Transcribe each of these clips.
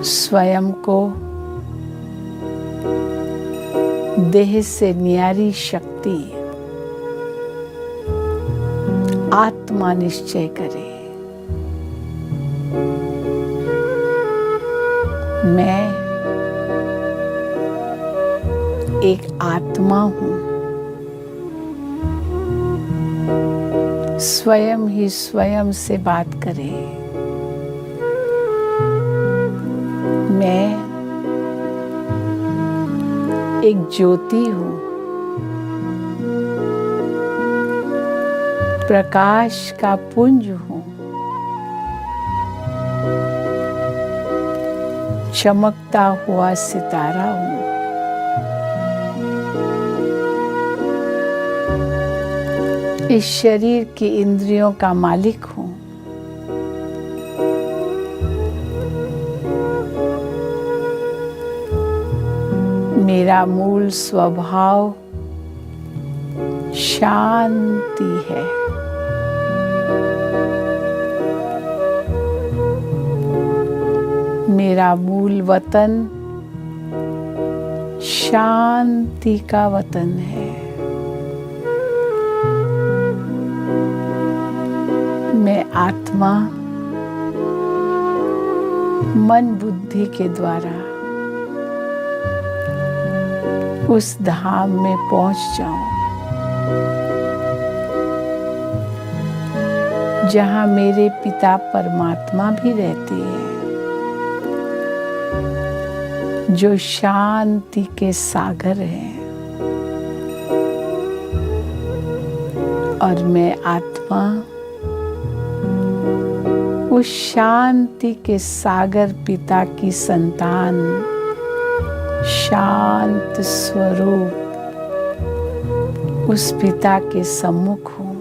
स्वयं को देह से न्यारी शक्ति आत्मा निश्चय करे। मैं एक आत्मा हूं। स्वयं ही स्वयं से बात करे। मैं एक ज्योति हूं, प्रकाश का पुंज हूं, चमकता हुआ सितारा हूं। इस शरीर की इंद्रियों का मालिक हूं। मेरा मूल स्वभाव शांति है। मेरा मूल वतन शांति का वतन है। मैं आत्मा मन बुद्धि के द्वारा उस धाम में पहुंच जाऊं जहां मेरे पिता परमात्मा भी रहते हैं, जो शांति के सागर हैं। और मैं आत्मा उस शांति के सागर पिता की संतान, शांत स्वरूप उस पिता के सम्मुख हूं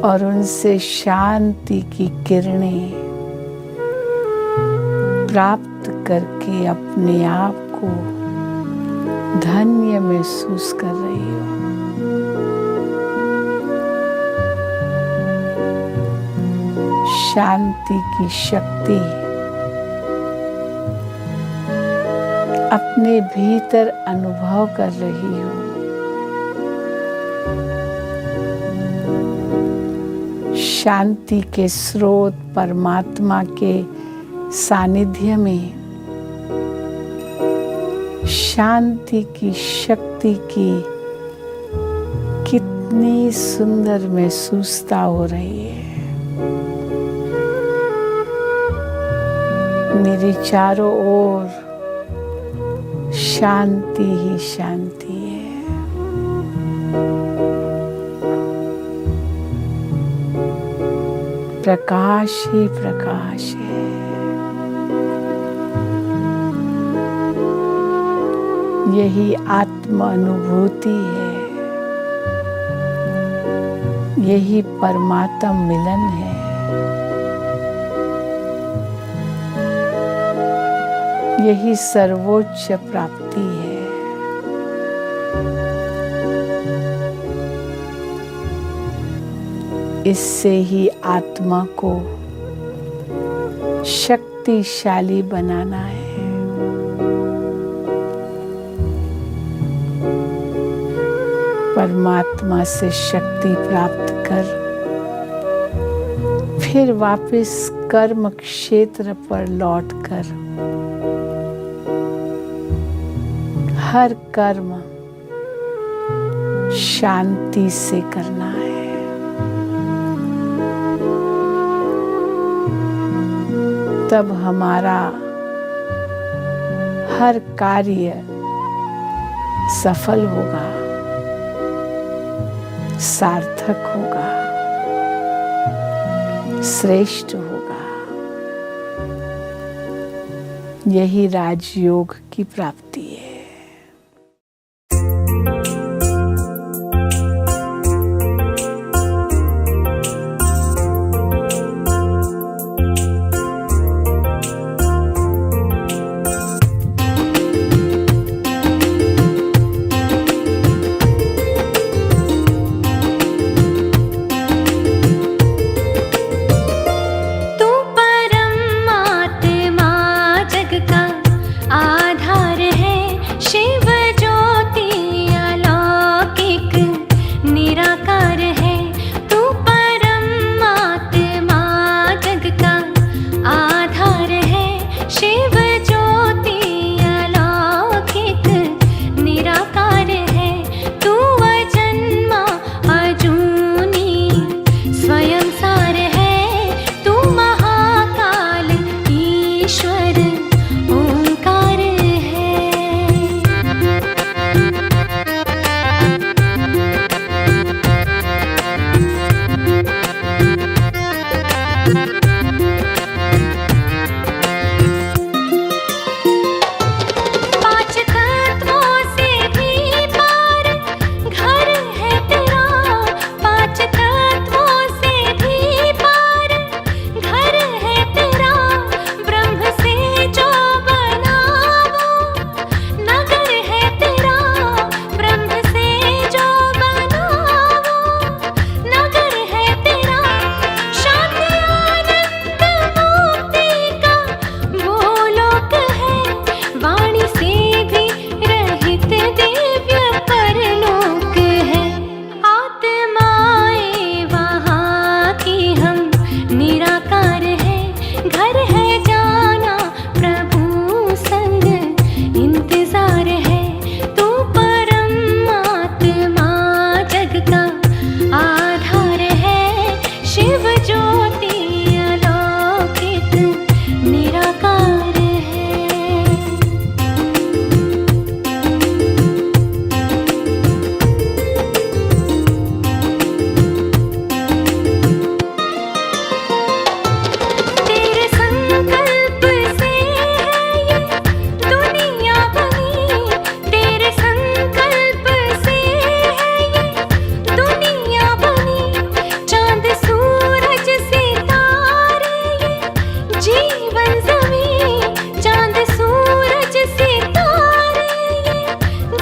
और उनसे शांति की किरणें प्राप्त करके अपने आप को धन्य महसूस कर रही हूं। शांति की शक्ति अपने भीतर अनुभव कर रही हूं। शांति के स्रोत परमात्मा के सानिध्य में शांति की शक्ति की कितनी सुंदर महसूसता हो रही है। मेरे चारों ओर शांति ही शांति है। प्रकाश ही प्रकाश है। यही आत्म अनुभूति है। यही परमात्म मिलन है। यही सर्वोच्च प्राप्ति है। इससे ही आत्मा को शक्तिशाली बनाना है। परमात्मा से शक्ति प्राप्त कर फिर वापस कर्म क्षेत्र पर लौटकर हर कर्म शांति से करना है। तब हमारा हर कार्य सफल होगा, सार्थक होगा, श्रेष्ठ होगा। यही राजयोग की प्राप्ति है। तू परम ज्योति अलौकिक निराकार है। तेरे संकल्प से ये दुनिया बनी, तेरे संकल्प से ये दुनिया बनी। चांद सूरज सितारे ये जीवन ज़मीं, चांद सूरज सितारे ये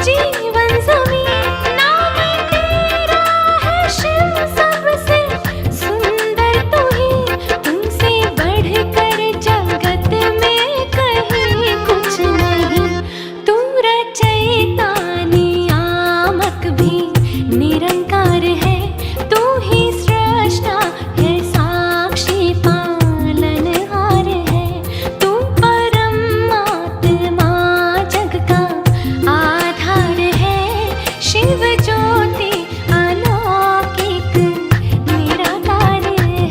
जीवन ज़मीं। नाम तेरा है शिव सबसे सुंदर तू ही, तुमसे बढ़कर जगत में कहीं कुछ नहीं। तू रचयिता नियामक भी निरंकार है, तू ही सृष्टा है साक्षी पालनहार है। तू परमात्मा जग का आधार है, शिव ज्योति अलौकिक निराकार है।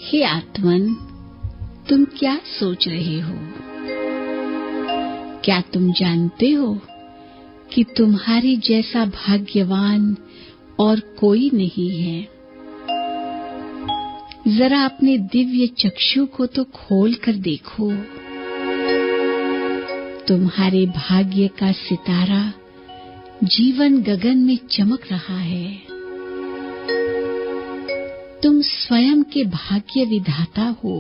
हे आत्मन, तुम क्या सोच रहे हो? क्या तुम जानते हो कि तुम्हारे जैसा भाग्यवान और कोई नहीं है? जरा अपने दिव्य चक्षु को तो खोल कर देखो। तुम्हारे भाग्य का सितारा जीवन गगन में चमक रहा है। तुम स्वयं के भाग्य विधाता हो।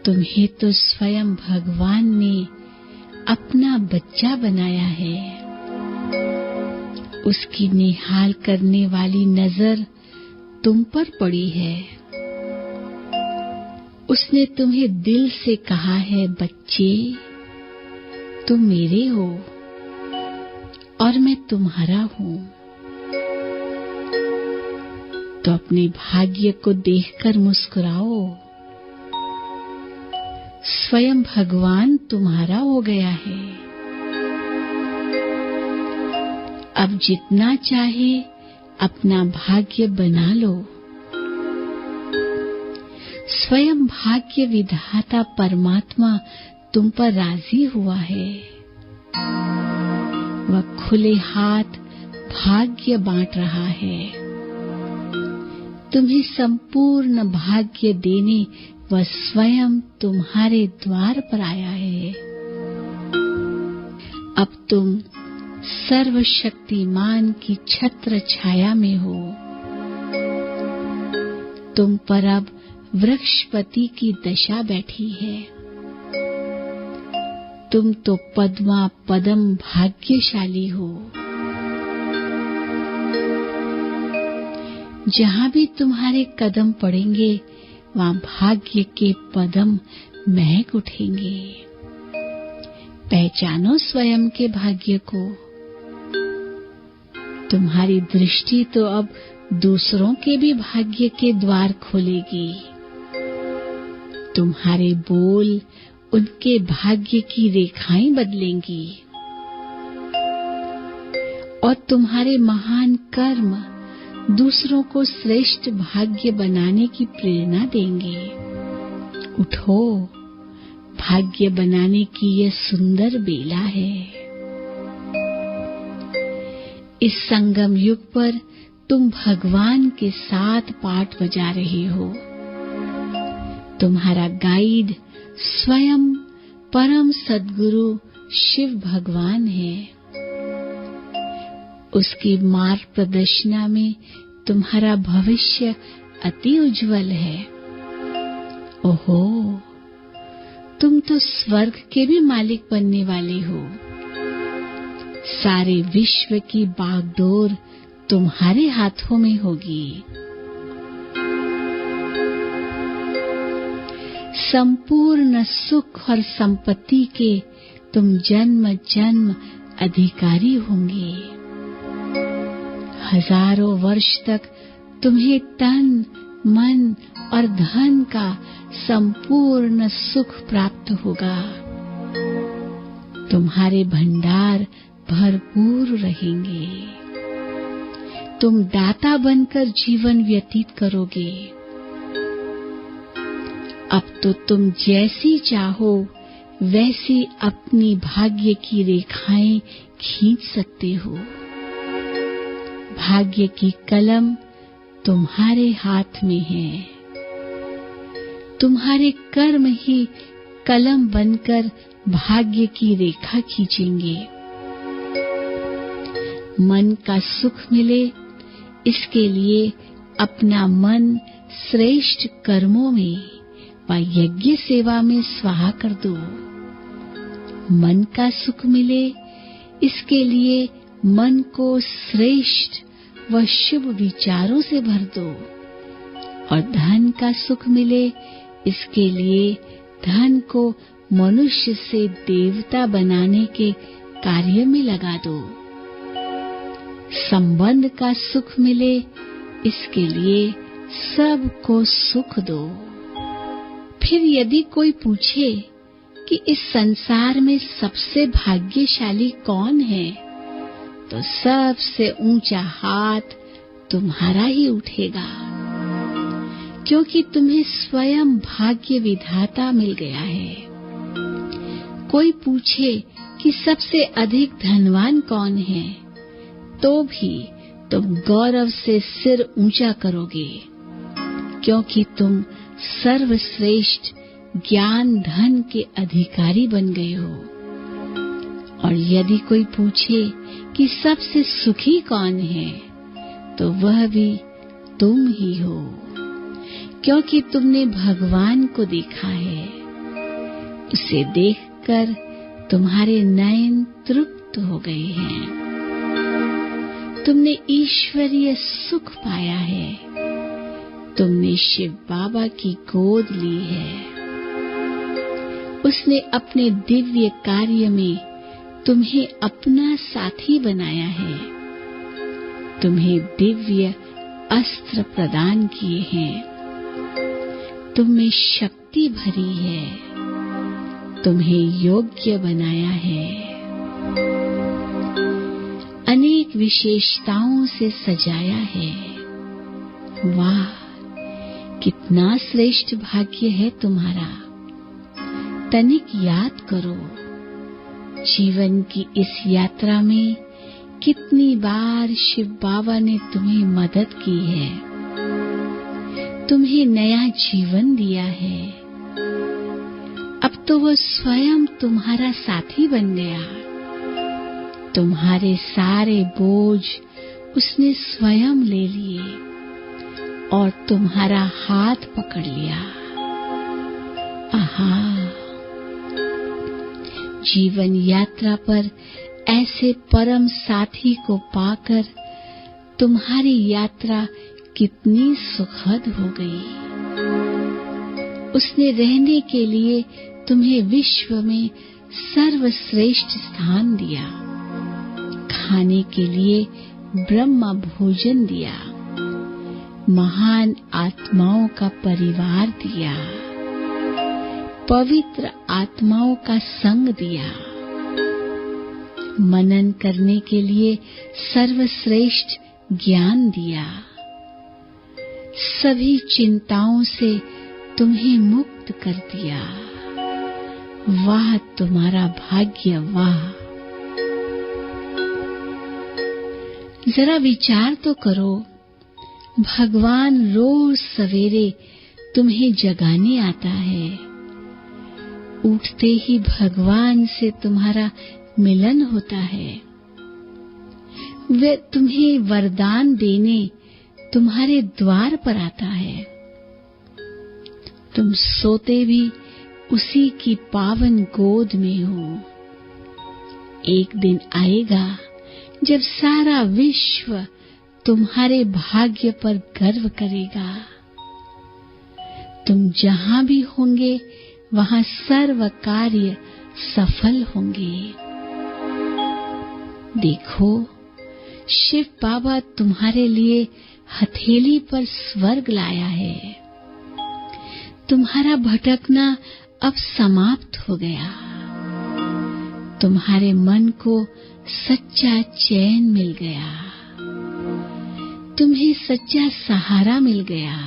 तुम्हें तो स्वयं भगवान ने अपना बच्चा बनाया है। उसकी निहाल करने वाली नजर तुम पर पड़ी है। उसने तुम्हें दिल से कहा है, बच्चे तुम मेरे हो और मैं तुम्हारा हूं। तो अपने भाग्य को देखकर मुस्कुराओ। स्वयं भगवान तुम्हारा हो गया है। अब जितना चाहे अपना भाग्य बना लो। स्वयं भाग्य विधाता परमात्मा तुम पर राजी हुआ है। वह खुले हाथ भाग्य बांट रहा है। तुम्हें संपूर्ण भाग्य देने वह स्वयं तुम्हारे द्वार पर आया है। अब तुम सर्वशक्तिमान की छत्र छाया में हो। तुम पर अब वृक्षपति की दशा बैठी है। तुम तो पद्मा पदम भाग्यशाली हो। जहां भी तुम्हारे कदम पड़ेंगे वहां भाग्य के पदम महक उठेंगे। पहचानो स्वयं के भाग्य को। तुम्हारी दृष्टि तो अब दूसरों के भी भाग्य के द्वार खोलेगी। तुम्हारे बोल उनके भाग्य की रेखाएं बदलेंगी और तुम्हारे महान कर्म दूसरों को श्रेष्ठ भाग्य बनाने की प्रेरणा देंगे। उठो, भाग्य बनाने की यह सुंदर बेला है। इस संगम युग पर तुम भगवान के साथ पाठ बजा रहे हो। तुम्हारा गाइड स्वयं परम सद्गुरु शिव भगवान है। उसकी मार्ग प्रदर्शना में तुम्हारा भविष्य अति उज्जवल है। ओहो, तुम तो स्वर्ग के भी मालिक बनने वाले हो। सारे विश्व की बागडोर तुम्हारे हाथों में होगी। संपूर्ण सुख और संपत्ति के तुम जन्म जन्म अधिकारी होंगे। हजारों वर्ष तक तुम्हें तन मन और धन का संपूर्ण सुख प्राप्त होगा। तुम्हारे भंडार भरपूर रहेंगे। तुम दाता बनकर जीवन व्यतीत करोगे। अब तो तुम जैसी चाहो वैसी अपनी भाग्य की रेखाएं खींच सकते हो। भाग्य की कलम तुम्हारे हाथ में है। तुम्हारे कर्म ही कलम बनकर भाग्य की रेखा खींचेंगे। मन का सुख मिले, इसके लिए अपना मन श्रेष्ठ कर्मों में व यज्ञ सेवा में स्वाहा कर दो। मन का सुख मिले, इसके लिए मन को श्रेष्ठ व शुभ विचारों से भर दो। और धन का सुख मिले, इसके लिए धन को मनुष्य से देवता बनाने के कार्य में लगा दो। संबंध का सुख मिले, इसके लिए सबको सुख दो। फिर यदि कोई पूछे कि इस संसार में सबसे भाग्यशाली कौन है, तो सबसे ऊंचा हाथ तुम्हारा ही उठेगा, क्योंकि तुम्हें स्वयं भाग्य विधाता मिल गया है। कोई पूछे कि सबसे अधिक धनवान कौन है, तो भी तुम गौरव से सिर ऊंचा करोगे, क्योंकि तुम सर्वश्रेष्ठ ज्ञान धन के अधिकारी बन गए हो। और यदि कोई पूछे कि सबसे सुखी कौन है, तो वह भी तुम ही हो, क्योंकि तुमने भगवान को देखा है। उसे देखकर तुम्हारे नयन तृप्त हो गए हैं। तुमने ईश्वरीय सुख पाया है। तुमने शिव बाबा की गोद ली है। उसने अपने दिव्य कार्य में तुम्हें अपना साथी बनाया है। तुम्हें दिव्य अस्त्र प्रदान किए हैं। तुम में शक्ति भरी है। तुम्हें योग्य बनाया है। अनेक विशेषताओं से सजाया है। वाह, कितना श्रेष्ठ भाग्य है तुम्हारा। तनिक याद करो, जीवन की इस यात्रा में कितनी बार शिव बाबा ने तुम्हें मदद की है, तुम्हें नया जीवन दिया है। अब तो वह स्वयं तुम्हारा साथी बन गया। तुम्हारे सारे बोझ उसने स्वयं ले लिए और तुम्हारा हाथ पकड़ लिया। आहा, जीवन यात्रा पर ऐसे परम साथी को पाकर तुम्हारी यात्रा कितनी सुखद हो गई। उसने रहने के लिए तुम्हें विश्व में सर्वश्रेष्ठ स्थान दिया, खाने के लिए ब्रह्म भोजन दिया, महान आत्माओं का परिवार दिया, पवित्र आत्माओं का संग दिया, मनन करने के लिए सर्वश्रेष्ठ ज्ञान दिया, सभी चिंताओं से तुम्हें मुक्त कर दिया। वाह तुम्हारा भाग्य, वाह। जरा विचार तो करो, भगवान रोज सवेरे तुम्हें जगाने आता है। उठते ही भगवान से तुम्हारा मिलन होता है। वे तुम्हें वरदान देने तुम्हारे द्वार पर आता है। तुम सोते भी उसी की पावन गोद में हो। एक दिन आएगा जब सारा विश्व तुम्हारे भाग्य पर गर्व करेगा। तुम जहां भी होंगे वहां सर्व कार्य सफल होंगे। देखो, शिव बाबा तुम्हारे लिए हथेली पर स्वर्ग लाया है। तुम्हारा भटकना अब समाप्त हो गया। तुम्हारे मन को सच्चा चैन मिल गया। तुम्हें सच्चा सहारा मिल गया,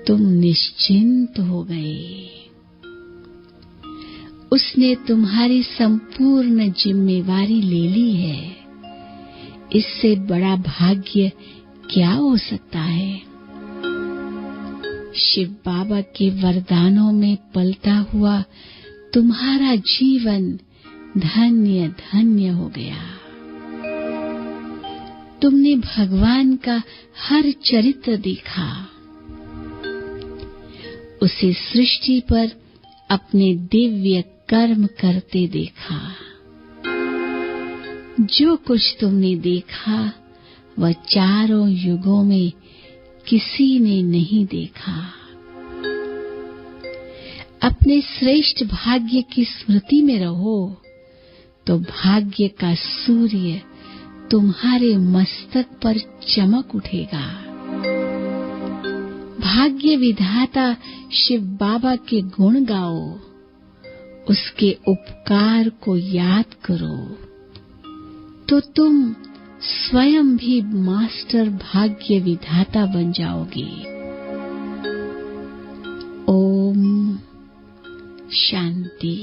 तुम निश्चिंत हो गए। उसने तुम्हारी संपूर्ण जिम्मेवारी ले ली है। इससे बड़ा भाग्य क्या हो सकता है? शिव बाबा के वरदानों में पलता हुआ तुम्हारा जीवन धन्य धन्य हो गया। तुमने भगवान का हर चरित्र देखा, उसे सृष्टि पर अपने दिव्य कर्म करते देखा। जो कुछ तुमने देखा वह चारों युगों में किसी ने नहीं देखा। अपने श्रेष्ठ भाग्य की स्मृति में रहो तो भाग्य का सूर्य तुम्हारे मस्तक पर चमक उठेगा। भाग्य विधाता शिव बाबा के गुण गाओ, उसके उपकार को याद करो तो तुम स्वयं भी मास्टर भाग्य विधाता बन जाओगे। ओम शांति।